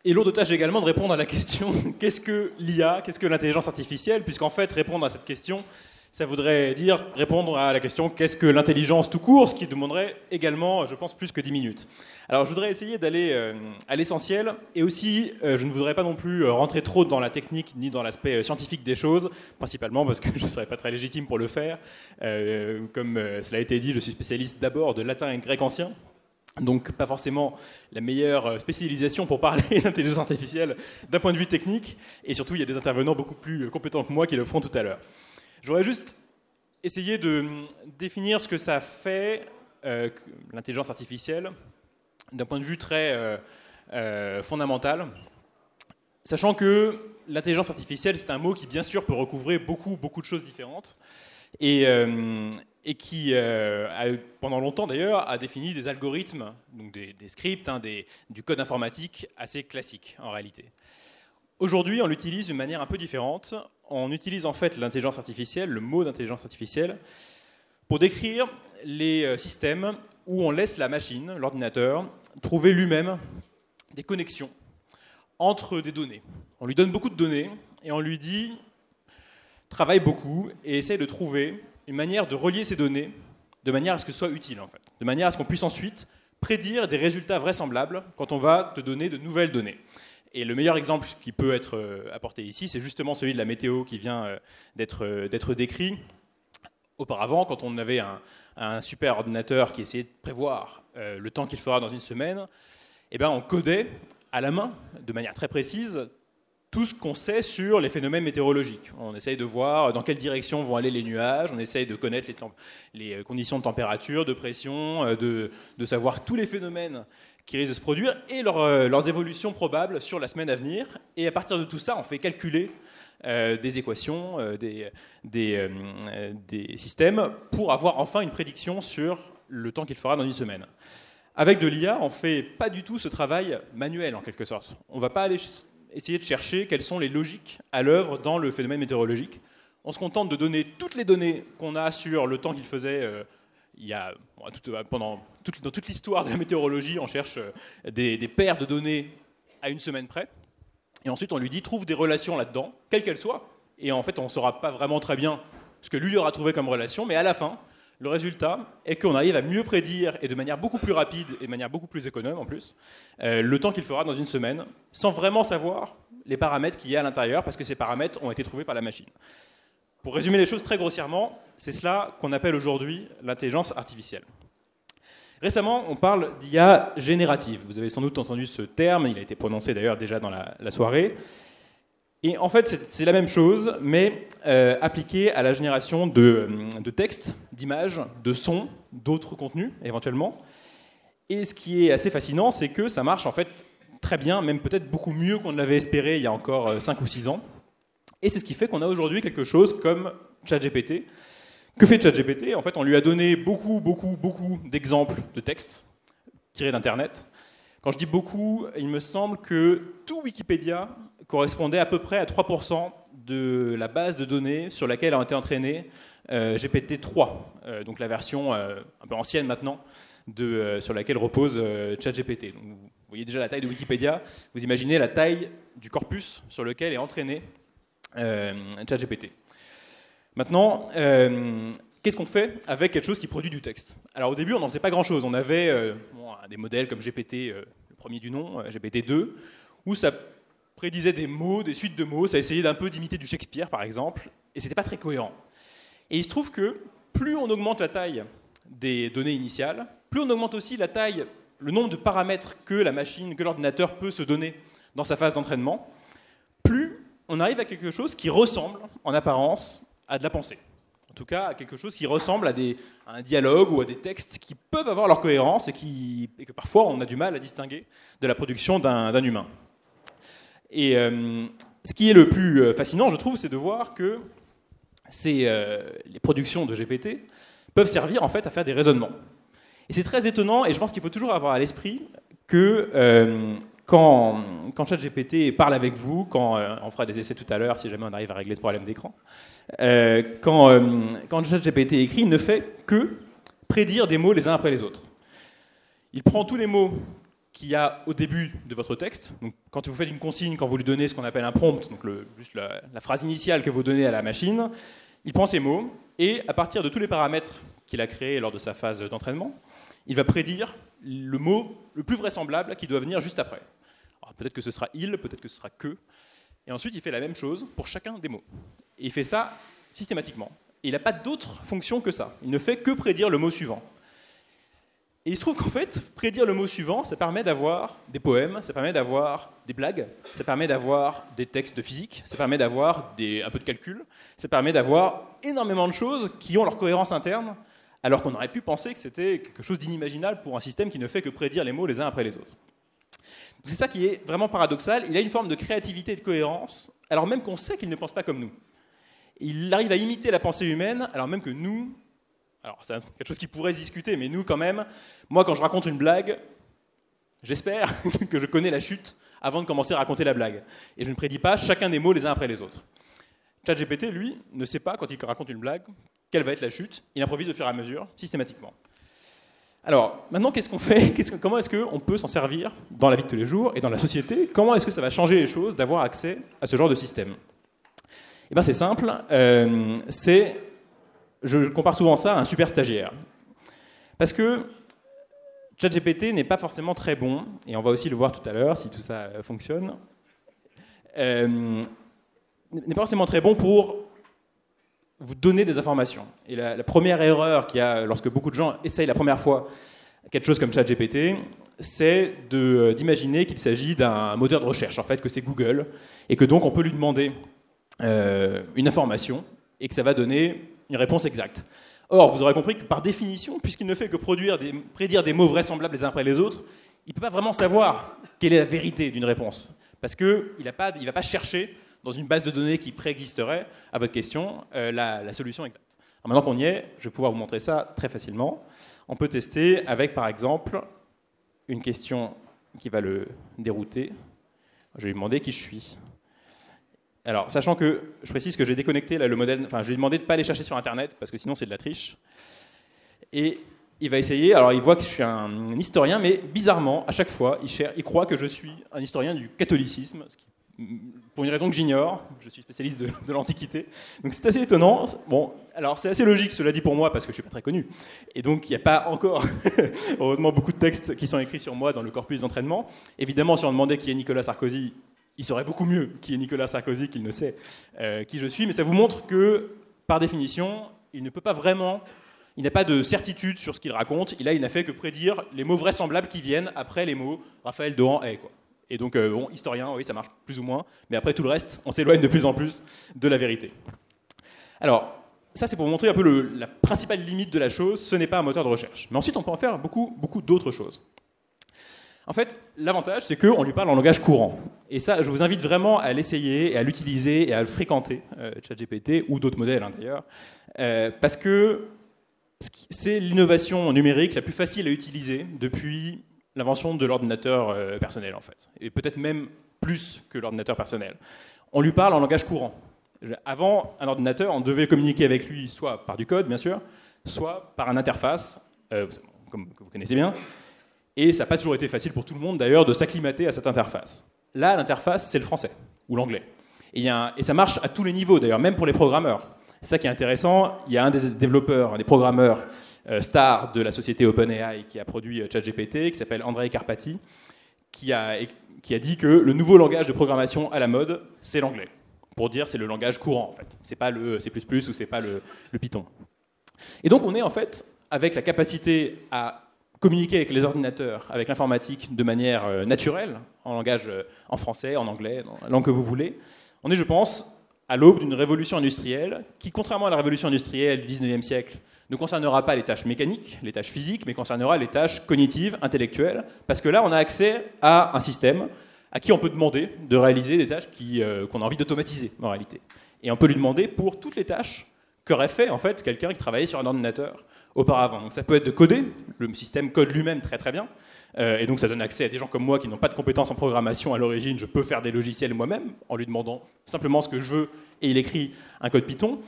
Et lourde tâche également de répondre à la question qu'est-ce que l'IA, qu'est-ce que l'intelligence artificielle, puisqu'en fait répondre à cette question, ça voudrait dire répondre à la question qu'est-ce que l'intelligence tout court, ce qui demanderait également, je pense, plus que 10 minutes. Alors je voudrais essayer d'aller à l'essentiel, et aussi je ne voudrais pas non plus rentrer trop dans la technique ni dans l'aspect scientifique des choses, principalement parce que je ne serais pas très légitime pour le faire. Comme cela a été dit, je suis spécialiste d'abord de latin et grec ancien. Donc pas forcément la meilleure spécialisation pour parler d'intelligence artificielle d'un point de vue technique, et surtout il y a des intervenants beaucoup plus compétents que moi qui le feront tout à l'heure. Je voudrais juste essayer de définir ce que ça fait, l'intelligence artificielle, d'un point de vue très fondamental, sachant que l'intelligence artificielle c'est un mot qui bien sûr peut recouvrer beaucoup de choses différentes, et qui, pendant longtemps d'ailleurs, a défini des algorithmes, donc des scripts, du code informatique assez classique en réalité. Aujourd'hui, on l'utilise d'une manière un peu différente. On utilise en fait l'intelligence artificielle, le mot d'intelligence artificielle, pour décrire les systèmes où on laisse la machine, l'ordinateur, trouver lui-même des connexions entre des données. On lui donne beaucoup de données et on lui dit travaille beaucoup et essaye de trouver une manière de relier ces données de manière à ce que ce soit utile, en fait. De manière à ce qu'on puisse ensuite prédire des résultats vraisemblables quand on va te donner de nouvelles données. Et le meilleur exemple qui peut être apporté ici, c'est justement celui de la météo qui vient d'être décrit. Auparavant, quand on avait un super ordinateur qui essayait de prévoir le temps qu'il fera dans une semaine, eh ben on codait à la main, de manière très précise, tout ce qu'on sait sur les phénomènes météorologiques. On essaye de voir dans quelle direction vont aller les nuages, on essaye de connaître les conditions de température, de pression, de savoir tous les phénomènes qui risquent de se produire et leurs évolutions probables sur la semaine à venir. Et à partir de tout ça, on fait calculer des équations, des systèmes pour avoir enfin une prédiction sur le temps qu'il fera dans une semaine. Avec de l'IA, on ne fait pas du tout ce travail manuel en quelque sorte. On ne va pas aller essayer de chercher quelles sont les logiques à l'œuvre dans le phénomène météorologique. On se contente de donner toutes les données qu'on a sur le temps qu'il faisait dans toute l'histoire de la météorologie. On cherche des paires de données à une semaine près. Et ensuite, on lui dit trouve des relations là-dedans, quelles qu'elles soient. Et en fait, on ne saura pas vraiment très bien ce que lui aura trouvé comme relation, mais à la fin, le résultat est qu'on arrive à mieux prédire, et de manière beaucoup plus rapide et de manière beaucoup plus économe en plus, le temps qu'il fera dans une semaine, sans vraiment savoir les paramètres qu'il y a à l'intérieur, parce que ces paramètres ont été trouvés par la machine. Pour résumer les choses très grossièrement, c'est cela qu'on appelle aujourd'hui l'intelligence artificielle. Récemment, on parle d'IA générative. Vous avez sans doute entendu ce terme, il a été prononcé d'ailleurs déjà dans la soirée. Et en fait, c'est la même chose, mais appliquée à la génération de textes, d'images, de sons, d'autres contenus éventuellement. Et ce qui est assez fascinant, c'est que ça marche en fait très bien, même peut-être beaucoup mieux qu'on ne l'avait espéré il y a encore 5 ou 6 ans. Et c'est ce qui fait qu'on a aujourd'hui quelque chose comme ChatGPT. Que fait ChatGPT? En fait, on lui a donné beaucoup d'exemples de textes tirés d'Internet. Quand je dis beaucoup, il me semble que tout Wikipédia correspondait à peu près à 3% de la base de données sur laquelle a été entraîné GPT-3, donc la version un peu ancienne maintenant, sur laquelle repose ChatGPT. Donc, vous voyez déjà la taille de Wikipédia, vous imaginez la taille du corpus sur lequel est entraîné ChatGPT. Maintenant, qu'est-ce qu'on fait avec quelque chose qui produit du texte? Alors au début, on n'en faisait pas grand-chose. On avait des modèles comme GPT, le premier du nom, GPT-2, où ça prédisait des mots, des suites de mots, ça essayait d'un peu d'imiter du Shakespeare par exemple, et c'était pas très cohérent. Et il se trouve que plus on augmente la taille des données initiales, plus on augmente aussi la taille, le nombre de paramètres que la machine, que l'ordinateur peut se donner dans sa phase d'entraînement, plus on arrive à quelque chose qui ressemble en apparence à de la pensée. En tout cas, à quelque chose qui ressemble à un dialogue ou à des textes qui peuvent avoir leur cohérence et que parfois on a du mal à distinguer de la production d'un humain. Et ce qui est le plus fascinant, je trouve, c'est de voir que les productions de GPT peuvent servir en fait à faire des raisonnements. Et c'est très étonnant, et je pense qu'il faut toujours avoir à l'esprit que quand ChatGPT parle avec vous, quand on fera des essais tout à l'heure si jamais on arrive à régler ce problème d'écran, quand ChatGPT écrit, il ne fait que prédire des mots les uns après les autres. Il prend tous les mots qu'il y a au début de votre texte. Donc, quand vous faites une consigne, quand vous lui donnez ce qu'on appelle un prompt, donc juste la phrase initiale que vous donnez à la machine, il prend ces mots et à partir de tous les paramètres qu'il a créés lors de sa phase d'entraînement, il va prédire le mot le plus vraisemblable qui doit venir juste après. Peut-être que ce sera il, peut-être que ce sera que. Et ensuite, il fait la même chose pour chacun des mots. Et il fait ça systématiquement. Et il n'a pas d'autre fonction que ça. Il ne fait que prédire le mot suivant. Et il se trouve qu'en fait, prédire le mot suivant, ça permet d'avoir des poèmes, ça permet d'avoir des blagues, ça permet d'avoir des textes de physique, ça permet d'avoir un peu de calcul, ça permet d'avoir énormément de choses qui ont leur cohérence interne, alors qu'on aurait pu penser que c'était quelque chose d'inimaginable pour un système qui ne fait que prédire les mots les uns après les autres. C'est ça qui est vraiment paradoxal. Il a une forme de créativité et de cohérence, alors même qu'on sait qu'il ne pense pas comme nous. Il arrive à imiter la pensée humaine, alors même que nous... Alors, c'est quelque chose qui pourrait se discuter, mais nous, quand même, moi, quand je raconte une blague, j'espère que je connais la chute avant de commencer à raconter la blague. Et je ne prédis pas chacun des mots les uns après les autres. ChatGPT, lui, ne sait pas, quand il raconte une blague, quelle va être la chute. Il improvise au fur et à mesure, systématiquement. Alors, maintenant, qu'est-ce qu'on fait? Comment est-ce qu'on peut s'en servir dans la vie de tous les jours et dans la société? Comment est-ce que ça va changer les choses d'avoir accès à ce genre de système? Eh bien, c'est simple. Je compare souvent ça à un super stagiaire. Parce que ChatGPT n'est pas forcément très bon, et on va aussi le voir tout à l'heure si tout ça fonctionne, n'est pas forcément très bon pour vous donner des informations. Et la première erreur qu'il y a lorsque beaucoup de gens essayent la première fois quelque chose comme ChatGPT, c'est d'imaginer qu'il s'agit d'un moteur de recherche, en fait, que c'est Google, et que donc on peut lui demander une information, et que ça va donner une réponse exacte. Or, vous aurez compris que par définition, puisqu'il ne fait que prédire des mots vraisemblables les uns après les autres, il ne peut pas vraiment savoir quelle est la vérité d'une réponse. Parce qu'il ne va pas chercher dans une base de données qui préexisterait à votre question la solution exacte. Alors maintenant qu'on y est, je vais pouvoir vous montrer ça très facilement. On peut tester avec, par exemple, une question qui va le dérouter. Je vais lui demander qui je suis. Alors, sachant que, je précise que j'ai déconnecté là, le modèle, enfin, je lui ai demandé de ne pas aller chercher sur Internet, parce que sinon c'est de la triche. Et il va essayer, alors il voit que je suis un historien, mais bizarrement, à chaque fois, il croit que je suis un historien du catholicisme, pour une raison que j'ignore, je suis spécialiste de l'Antiquité. Donc c'est assez étonnant. Bon, alors c'est assez logique, cela dit pour moi, parce que je ne suis pas très connu. Et donc il n'y a pas encore, heureusement, beaucoup de textes qui sont écrits sur moi dans le corpus d'entraînement. Évidemment, si on demandait qui est Nicolas Sarkozy, il saurait beaucoup mieux qui est Nicolas Sarkozy qu'il ne sait qui je suis, mais ça vous montre que, par définition, il ne peut pas vraiment, il n'a pas de certitude sur ce qu'il raconte, il n'a fait que prédire les mots vraisemblables qui viennent après les mots Raphaël Dohan est, quoi. Et donc, bon, historien, oui, ça marche plus ou moins, mais après tout le reste, on s'éloigne de plus en plus de la vérité. Alors, ça c'est pour vous montrer un peu la principale limite de la chose, ce n'est pas un moteur de recherche. Mais ensuite, on peut en faire beaucoup d'autres choses. En fait, l'avantage, c'est qu'on lui parle en langage courant. Et ça, je vous invite vraiment à l'essayer, et à l'utiliser, et à le fréquenter, ChatGPT, ou d'autres modèles d'ailleurs, parce que c'est l'innovation numérique la plus facile à utiliser depuis l'invention de l'ordinateur personnel, en fait. Et peut-être même plus que l'ordinateur personnel. On lui parle en langage courant. Avant, un ordinateur, on devait communiquer avec lui soit par du code, bien sûr, soit par une interface, comme vous connaissez bien. Et ça n'a pas toujours été facile pour tout le monde, d'ailleurs, de s'acclimater à cette interface. Là, l'interface, c'est le français, ou l'anglais. Et ça marche à tous les niveaux, d'ailleurs, même pour les programmeurs. C'est ça qui est intéressant. Il y a un des développeurs, un des programmeurs stars de la société OpenAI qui a produit ChatGPT, qui s'appelle Andrej Karpathy, qui a dit que le nouveau langage de programmation à la mode, c'est l'anglais. Pour dire, c'est le langage courant, en fait. C'est pas le C++ ou c'est pas le Python. Et donc, on est, en fait, avec la capacité à communiquer avec les ordinateurs, avec l'informatique de manière naturelle, en langage, en français, en anglais, dans la langue que vous voulez. On est, je pense, à l'aube d'une révolution industrielle qui, contrairement à la révolution industrielle du 19e siècle, ne concernera pas les tâches mécaniques, les tâches physiques, mais concernera les tâches cognitives, intellectuelles, parce que là, on a accès à un système à qui on peut demander de réaliser des tâches qu'on a envie d'automatiser, en réalité. Et on peut lui demander pour toutes les tâches qu'aurait fait, en fait, quelqu'un qui travaillait sur un ordinateur auparavant. Donc ça peut être de coder, le système code lui-même très très bien, et donc ça donne accès à des gens comme moi qui n'ont pas de compétences en programmation à l'origine. Je peux faire des logiciels moi-même en lui demandant simplement ce que je veux, et il écrit un code Python.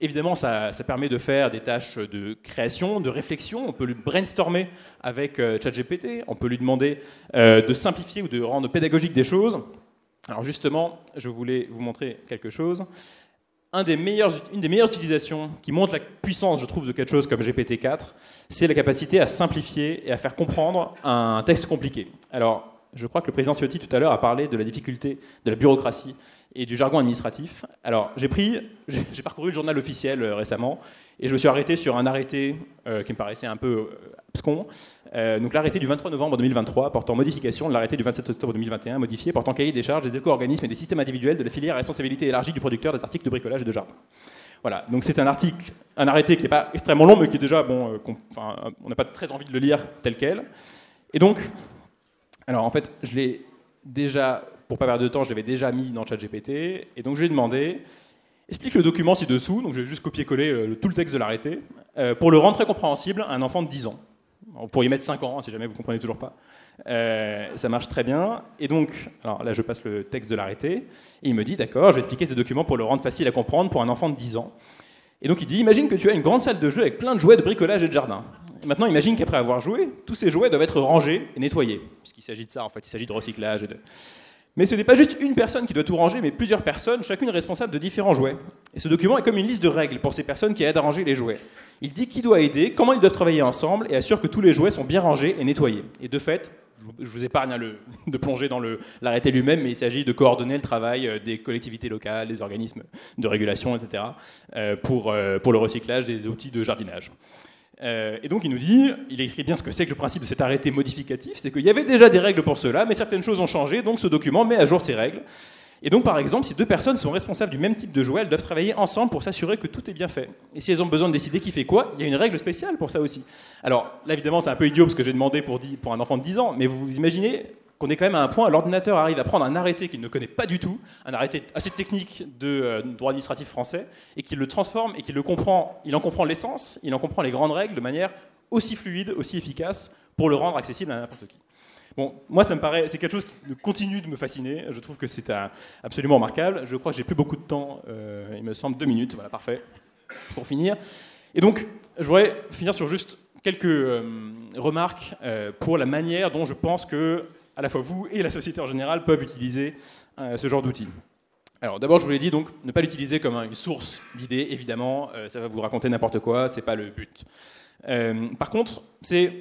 Évidemment, ça permet de faire des tâches de création, de réflexion. On peut lui brainstormer avec ChatGPT. On peut lui demander de simplifier ou de rendre pédagogique des choses. Alors justement, je voulais vous montrer quelque chose. Une des meilleures utilisations qui montre la puissance, je trouve, de quelque chose comme GPT-4, c'est la capacité à simplifier et à faire comprendre un texte compliqué. Alors, je crois que le président Ciotti tout à l'heure a parlé de la difficulté de la bureaucratie et du jargon administratif. Alors, j'ai parcouru le journal officiel récemment et je me suis arrêté sur un arrêté qui me paraissait un peu abscon. Donc l'arrêté du 23 novembre 2023 portant modification de l'arrêté du 27 octobre 2021 modifié portant cahier des charges des éco-organismes et des systèmes individuels de la filière à responsabilité élargie du producteur des articles de bricolage et de jardin. Voilà, donc c'est un arrêté qui n'est pas extrêmement long, mais qui est déjà, bon, on n'a pas très envie de le lire tel quel. Et donc, alors en fait, je l'ai déjà, pour ne pas perdre de temps, je l'avais déjà mis dans ChatGPT, et donc je lui ai demandé, explique le document ci-dessous, donc je vais juste copier-coller tout le texte de l'arrêté, pour le rendre très compréhensible à un enfant de 10 ans. On pourrait y mettre 5 ans, si jamais vous ne comprenez toujours pas. Ça marche très bien. Et donc, alors là, je passe le texte de l'arrêté, et il me dit, d'accord, je vais expliquer ce document pour le rendre facile à comprendre pour un enfant de 10 ans. Et donc il dit, imagine que tu as une grande salle de jeu avec plein de jouets de bricolage et de jardin. Et maintenant, imagine qu'après avoir joué, tous ces jouets doivent être rangés et nettoyés. Puisqu'il s'agit de ça, en fait, il s'agit de recyclage. Mais ce n'est pas juste une personne qui doit tout ranger, mais plusieurs personnes, chacune responsable de différents jouets. Et ce document est comme une liste de règles pour ces personnes qui aident à ranger les jouets. Il dit qui doit aider, comment ils doivent travailler ensemble, et assure que tous les jouets sont bien rangés et nettoyés. Et de fait, je vous épargne de plonger dans l'arrêté lui-même, mais il s'agit de coordonner le travail des collectivités locales, des organismes de régulation, etc., pour le recyclage des outils de jardinage. Et donc il nous dit, il écrit bien ce que c'est que le principe de cet arrêté modificatif, c'est qu'il y avait déjà des règles pour cela, mais certaines choses ont changé, donc ce document met à jour ces règles. Et donc par exemple, si deux personnes sont responsables du même type de jouet, elles doivent travailler ensemble pour s'assurer que tout est bien fait. Et si elles ont besoin de décider qui fait quoi, il y a une règle spéciale pour ça aussi. Alors là évidemment c'est un peu idiot parce que j'ai demandé pour un enfant de 10 ans, mais vous imaginez qu'on est quand même à un point, l'ordinateur arrive à prendre un arrêté qu'il ne connaît pas du tout, un arrêté assez technique de droit administratif français, et qu'il le transforme et qu'il le comprend, il en comprend l'essence, il en comprend les grandes règles de manière aussi fluide, aussi efficace, pour le rendre accessible à n'importe qui. Bon, moi ça me paraît, c'est quelque chose qui continue de me fasciner, je trouve que c'est absolument remarquable, je crois que j'ai plus beaucoup de temps, il me semble 2 minutes, voilà, parfait, pour finir. Et donc, je voudrais finir sur juste quelques remarques pour la manière dont je pense que à la fois vous et la société en général peuvent utiliser ce genre d'outils. Alors d'abord, je vous l'ai dit, donc, ne pas l'utiliser comme une source d'idées, évidemment, ça va vous raconter n'importe quoi, c'est pas le but. Par contre, c'est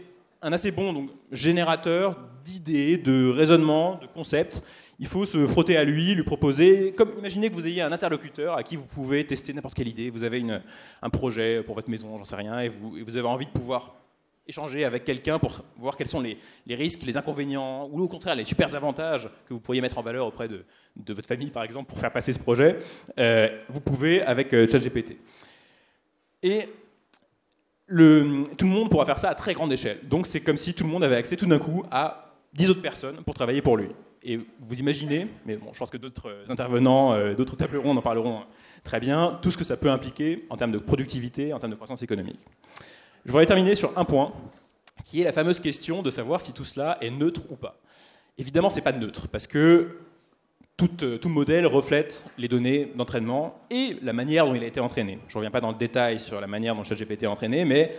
un assez bon générateur d'idées, de raisonnements, de concepts. Il faut se frotter à lui proposer, comme imaginez que vous ayez un interlocuteur à qui vous pouvez tester n'importe quelle idée, vous avez un projet pour votre maison, j'en sais rien, et vous avez envie de pouvoir échanger avec quelqu'un pour voir quels sont les risques, les inconvénients, ou au contraire les super avantages que vous pourriez mettre en valeur auprès de votre famille, par exemple, pour faire passer ce projet, vous pouvez avec ChatGPT. Et tout le monde pourra faire ça à très grande échelle. Donc c'est comme si tout le monde avait accès tout d'un coup à 10 autres personnes pour travailler pour lui. Et vous imaginez, mais bon, je pense que d'autres intervenants, d'autres tables rondes en parleront très bien, tout ce que ça peut impliquer en termes de productivité, en termes de croissance économique. Je voudrais terminer sur un point, qui est la fameuse question de savoir si tout cela est neutre ou pas. Évidemment, ce n'est pas neutre, parce que tout modèle reflète les données d'entraînement et la manière dont il a été entraîné. Je ne reviens pas dans le détail sur la manière dont ChatGPT est entraîné, mais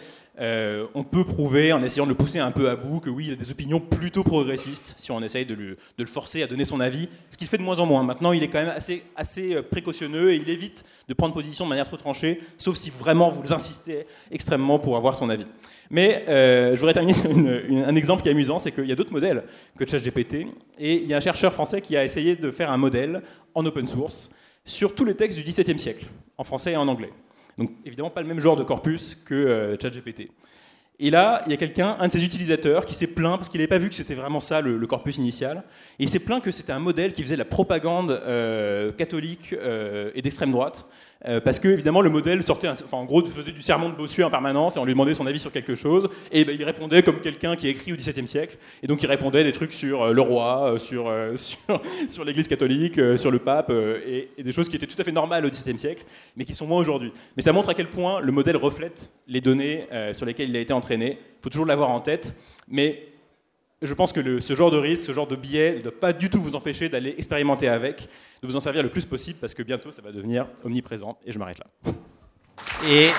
on peut prouver, en essayant de le pousser un peu à bout, que oui, il a des opinions plutôt progressistes, si on essaye de le forcer à donner son avis, ce qu'il fait de moins en moins. Maintenant, il est quand même assez précautionneux et il évite de prendre position de manière trop tranchée, sauf si vraiment vous insistez extrêmement pour avoir son avis. Mais je voudrais terminer sur un exemple qui est amusant, c'est qu'il y a d'autres modèles que ChatGPT, et il y a un chercheur français qui a essayé de faire un modèle en open source sur tous les textes du XVIIe siècle, en français et en anglais. Donc évidemment pas le même genre de corpus que ChatGPT. Et là, il y a quelqu'un, un de ses utilisateurs, qui s'est plaint parce qu'il n'avait pas vu que c'était vraiment ça le corpus initial. Et il s'est plaint que c'était un modèle qui faisait la propagande catholique et d'extrême droite. Parce que, évidemment, le modèle sortait, en gros, faisait du sermon de Bossuet en permanence et on lui demandait son avis sur quelque chose. Et il répondait comme quelqu'un qui a écrit au XVIIe siècle. Et donc, il répondait des trucs sur le roi, sur l'Église catholique, sur le pape, et des choses qui étaient tout à fait normales au XVIIe siècle, mais qui sont moins aujourd'hui. Mais ça montre à quel point le modèle reflète les données sur lesquelles il a été entraîné. Il faut toujours l'avoir en tête. Mais je pense que ce genre de risque, ce genre de biais ne doit pas du tout vous empêcher d'aller expérimenter avec, de vous en servir le plus possible, parce que bientôt, ça va devenir omniprésent. Et je m'arrête là. Et